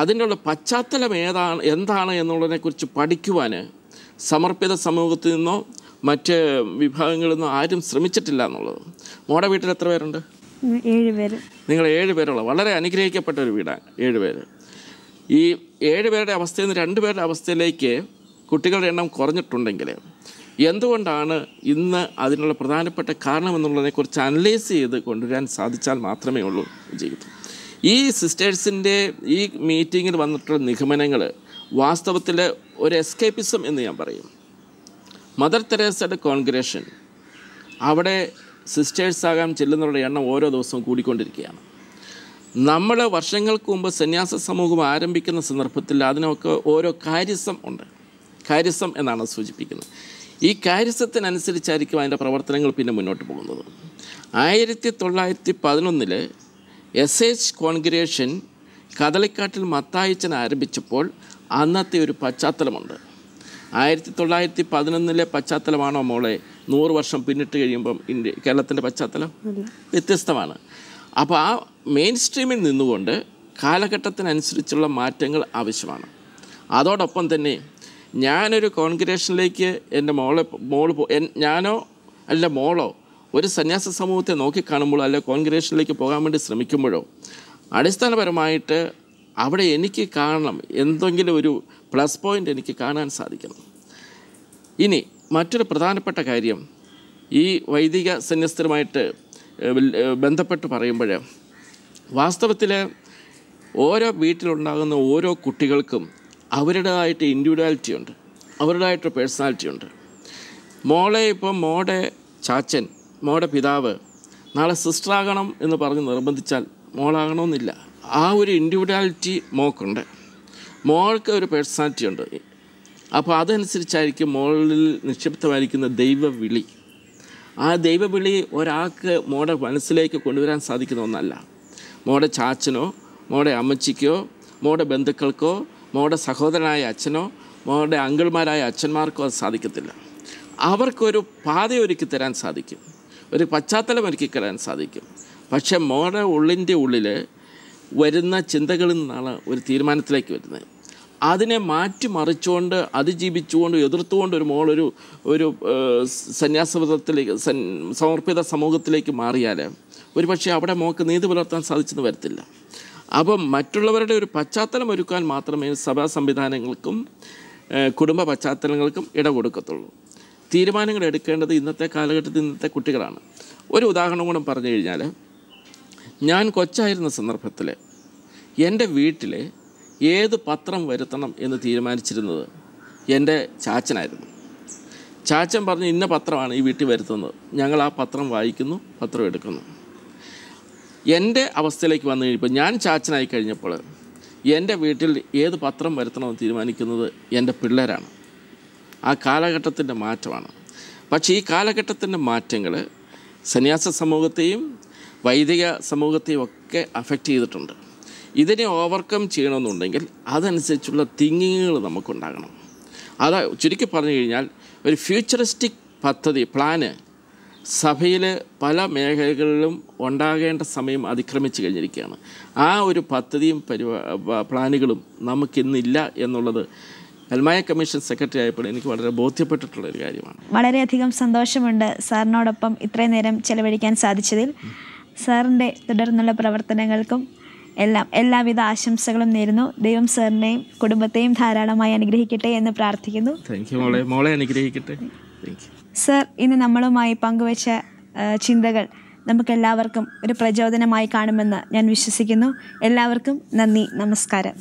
അതിനുള്ള പശ്ചാത്തലം എന്താണ് എന്നുള്ളതിനെക്കുറിച്ച് പഠിക്കുവാൻ സമർപ്പിത സമൂഹത്തിൽ നിന്നോ മറ്റ് വിഭാഗങ്ങളിൽ നിന്നോ ആരും ശ്രമിച്ചിട്ടില്ല എന്നുള്ളത്. മോടെ വീട്ടിൽ എത്ര പേരുണ്ട്? 7 പേര്. നിങ്ങൾ 7 പേരുള്ള വളരെ അനുഗ്രഹിക്കപ്പെട്ട ഒരു വീടാണ്. 7 പേര്. ഈ 7 പേരുടെ അവസ്ഥയിൽ നിന്ന് 2 പേരുടെ അവസ്ഥയിലേക്ക് കുട്ടികളുടെ എണ്ണം കുറഞ്ഞിട്ടുണ്ടെങ്കിൽ എന്തുകൊണ്ടാണ് ഇന്ന് അതിനുള്ള പ്രധാനപ്പെട്ട കാരണമെന്നുള്ളതിനെക്കുറിച്ച് അനലൈസ് ചെയ്ത് കൊണ്ടുവരാൻ സാധിച്ചാൽ മാത്രമേ ഉള്ളൂ ജീവിതം. ഈ സിസ്റ്റേഴ്സിൻ്റെ ഈ മീറ്റിങ്ങിൽ വന്നിട്ടുള്ള നിഗമനങ്ങൾ വാസ്തവത്തിൽ ഒരു എസ്കേപ്പിസം എന്ന് ഞാൻ പറയും. മദർ തെരേസയുടെ കോൺഗ്രേഷൻ, അവിടെ സിസ്റ്റേഴ്സാകാൻ ചെല്ലുന്നവരുടെ എണ്ണം ഓരോ ദിവസവും കൂടിക്കൊണ്ടിരിക്കുകയാണ്. നമ്മൾ വർഷങ്ങൾക്ക് മുമ്പ് സന്യാസ സമൂഹം ആരംഭിക്കുന്ന സന്ദർഭത്തിൽ അതിനൊക്കെ ഓരോ കാര്യസം ഉണ്ട്. കാര്യസം എന്നാണ് സൂചിപ്പിക്കുന്നത്. ഈ കാര്യസത്തിനനുസരിച്ചായിരിക്കും അതിൻ്റെ പ്രവർത്തനങ്ങൾ പിന്നെ മുന്നോട്ട് പോകുന്നത്. 1911 SH കോൺഗ്രേഷൻ കദളിക്കാട്ടിൽ മത്തായിച്ചൻ ആരംഭിച്ചപ്പോൾ അന്നത്തെ ഒരു പശ്ചാത്തലമുണ്ട്. 1911 പശ്ചാത്തലമാണോ മോളെ 100 വർഷം പിന്നിട്ട് കഴിയുമ്പം കേരളത്തിൻ്റെ പശ്ചാത്തലം വ്യത്യസ്തമാണ്. അപ്പോൾ ആ മെയിൻ സ്ട്രീമിൽ നിന്നുകൊണ്ട് കാലഘട്ടത്തിനനുസരിച്ചുള്ള മാറ്റങ്ങൾ ആവശ്യമാണ്. അതോടൊപ്പം തന്നെ ഞാനൊരു കോൺഗ്രേഷനിലേക്ക് എൻ്റെ ഞാനോ അല്ല മോളോ ഒരു സന്യാസ സമൂഹത്തെ നോക്കിക്കാണുമ്പോഴോ അല്ല കോൺഗ്രേഷനിലേക്ക് പോകാൻ വേണ്ടി ശ്രമിക്കുമ്പോഴോ അടിസ്ഥാനപരമായിട്ട് അവിടെ എനിക്ക് കാണണം, എന്തെങ്കിലും ഒരു പ്ലസ് പോയിൻ്റ് എനിക്ക് കാണാൻ സാധിക്കണം. ഇനി മറ്റൊരു പ്രധാനപ്പെട്ട കാര്യം, ഈ വൈദിക സന്യസ്തരുമായിട്ട് ബന്ധപ്പെട്ട് പറയുമ്പോൾ വാസ്തവത്തിൽ ഓരോ വീട്ടിലുണ്ടാകുന്ന ഓരോ കുട്ടികൾക്കും അവരുടേതായിട്ട് ഇൻഡിവിജ്വാലിറ്റി ഉണ്ട്, അവരുടേതായിട്ട് പേഴ്സണാലിറ്റി ഉണ്ട്. മോളെ ഇപ്പം മോടെ ചാച്ചൻ, മോടെ പിതാവ് നാളെ സിസ്റ്ററാകണം എന്ന് പറഞ്ഞ് നിർബന്ധിച്ചാൽ മോളാകണമെന്നില്ല. ആ ഒരു ഇൻഡിവിജ്വാലിറ്റി മോൾക്കുണ്ട്, മോൾക്ക് ഒരു പേഴ്സണാലിറ്റി ഉണ്ട്. അപ്പോൾ അതനുസരിച്ചായിരിക്കും മോളിൽ നിക്ഷിപ്തമായിരിക്കുന്ന ദൈവവിളി. ആ ദൈവവിളി ഒരാൾക്ക് മോടെ മനസ്സിലേക്ക് കൊണ്ടുവരാൻ സാധിക്കുന്ന ഒന്നല്ല. മോടെ ചാച്ചനോ മോടെ അമ്മച്ചിക്കോ മോടെ ബന്ധുക്കൾക്കോ മോടെ സഹോദരനായ അച്ഛനോ മോടെ അങ്കിൾമാരായ അച്ഛന്മാർക്കോ അത് സാധിക്കത്തില്ല. അവർക്കൊരു പാതയൊരുക്കി തരാൻ സാധിക്കും, ഒരു പശ്ചാത്തലം ഒരുക്കി തരാൻ സാധിക്കും. പക്ഷെ മോടെ ഉള്ളിൻ്റെ ഉള്ളിൽ വരുന്ന ചിന്തകളിൽ നിന്നാണ് ഒരു തീരുമാനത്തിലേക്ക് വരുന്നത്. അതിനെ മാറ്റിമറിച്ചുകൊണ്ട് അതിജീവിച്ചുകൊണ്ട് എതിർത്തുകൊണ്ട് ഒരു മോളൊരു സന്യാസവ്രതത്തിലേക്ക് സമർപ്പിത സമൂഹത്തിലേക്ക് മാറിയാൽ ഒരു പക്ഷേ അവിടെ മോൾക്ക് നീതി പുലർത്താൻ സാധിച്ചെന്ന് വരത്തില്ല. അപ്പം മറ്റുള്ളവരുടെ ഒരു പശ്ചാത്തലം ഒരുക്കാൻ മാത്രമേ സഭാ സംവിധാനങ്ങൾക്കും കുടുംബ പശ്ചാത്തലങ്ങൾക്കും ഇട കൊടുക്കത്തുള്ളൂ. തീരുമാനങ്ങൾ എടുക്കേണ്ടത് ഇന്നത്തെ കാലഘട്ടത്തിൽ ഇന്നത്തെ കുട്ടികളാണ്. ഒരു ഉദാഹരണം കൂടെ പറഞ്ഞു കഴിഞ്ഞാൽ, ഞാൻ കൊച്ചായിരുന്ന സന്ദർഭത്തിൽ എൻ്റെ വീട്ടിൽ ഏത് പത്രം വരുത്തണം എന്ന് തീരുമാനിച്ചിരുന്നത് എൻ്റെ ചാച്ചനായിരുന്നു. ചാച്ചൻ പറഞ്ഞു ഇന്ന പത്രമാണ് ഈ വീട്ടിൽ വരുത്തുന്നത്, ഞങ്ങൾ ആ പത്രം വായിക്കുന്നു, പത്രം എടുക്കുന്നു. എൻ്റെ അവസ്ഥയിലേക്ക് വന്നു കഴിഞ്ഞപ്പോൾ ഞാൻ ചാച്ചനായി കഴിഞ്ഞപ്പോൾ എൻ്റെ വീട്ടിൽ ഏത് പത്രം വരുത്തണമെന്ന് തീരുമാനിക്കുന്നത് എൻ്റെ പിള്ളേരാണ്. ആ കാലഘട്ടത്തിൻ്റെ മാറ്റമാണ്. പക്ഷേ ഈ കാലഘട്ടത്തിൻ്റെ മാറ്റങ്ങൾ സന്യാസ സമൂഹത്തെയും വൈദിക സമൂഹത്തെയും ഒക്കെ അഫക്റ്റ് ചെയ്തിട്ടുണ്ട്. ഇതിനെ ഓവർകം ചെയ്യണമെന്നുണ്ടെങ്കിൽ അതനുസരിച്ചുള്ള തിങ്കിങ്ങുകൾ നമുക്കുണ്ടാകണം. അത് ചുരുക്കി പറഞ്ഞു കഴിഞ്ഞാൽ ഒരു ഫ്യൂച്ചറിസ്റ്റിക് പദ്ധതി, പ്ലാന് സഭയിൽ പല മേഖലകളിലും ഉണ്ടാകേണ്ട സമയം അതിക്രമിച്ച് കഴിഞ്ഞിരിക്കുകയാണ്. ആ ഒരു പദ്ധതിയും പ്ലാനുകളും നമുക്കിന്നില്ല എന്നുള്ളത് അൽമായ കമ്മീഷൻ സെക്രട്ടറി ആയപ്പോൾ എനിക്ക് വളരെ ബോധ്യപ്പെട്ടിട്ടുള്ളൊരു കാര്യമാണ്. വളരെയധികം സന്തോഷമുണ്ട് സാറിനോടൊപ്പം ഇത്രയും നേരം ചെലവഴിക്കാൻ സാധിച്ചതിൽ. സാറിൻ്റെ തുടർന്നുള്ള പ്രവർത്തനങ്ങൾക്കും എല്ലാവിധ ആശംസകളും നേരുന്നു. ദൈവം സാറിനെയും കുടുംബത്തെയും ധാരാളമായി അനുഗ്രഹിക്കട്ടെ എന്ന് പ്രാർത്ഥിക്കുന്നു. താങ്ക് യു മോളെ അനുഗ്രഹിക്കട്ടെ. Thank you. സർ ഇന്ന് നമ്മളുമായി പങ്കുവച്ച ചിന്തകൾ നമുക്കെല്ലാവർക്കും ഒരു പ്രചോദനമായി കാണുമെന്ന് ഞാൻ വിശ്വസിക്കുന്നു. എല്ലാവർക്കും നന്ദി, നമസ്കാരം.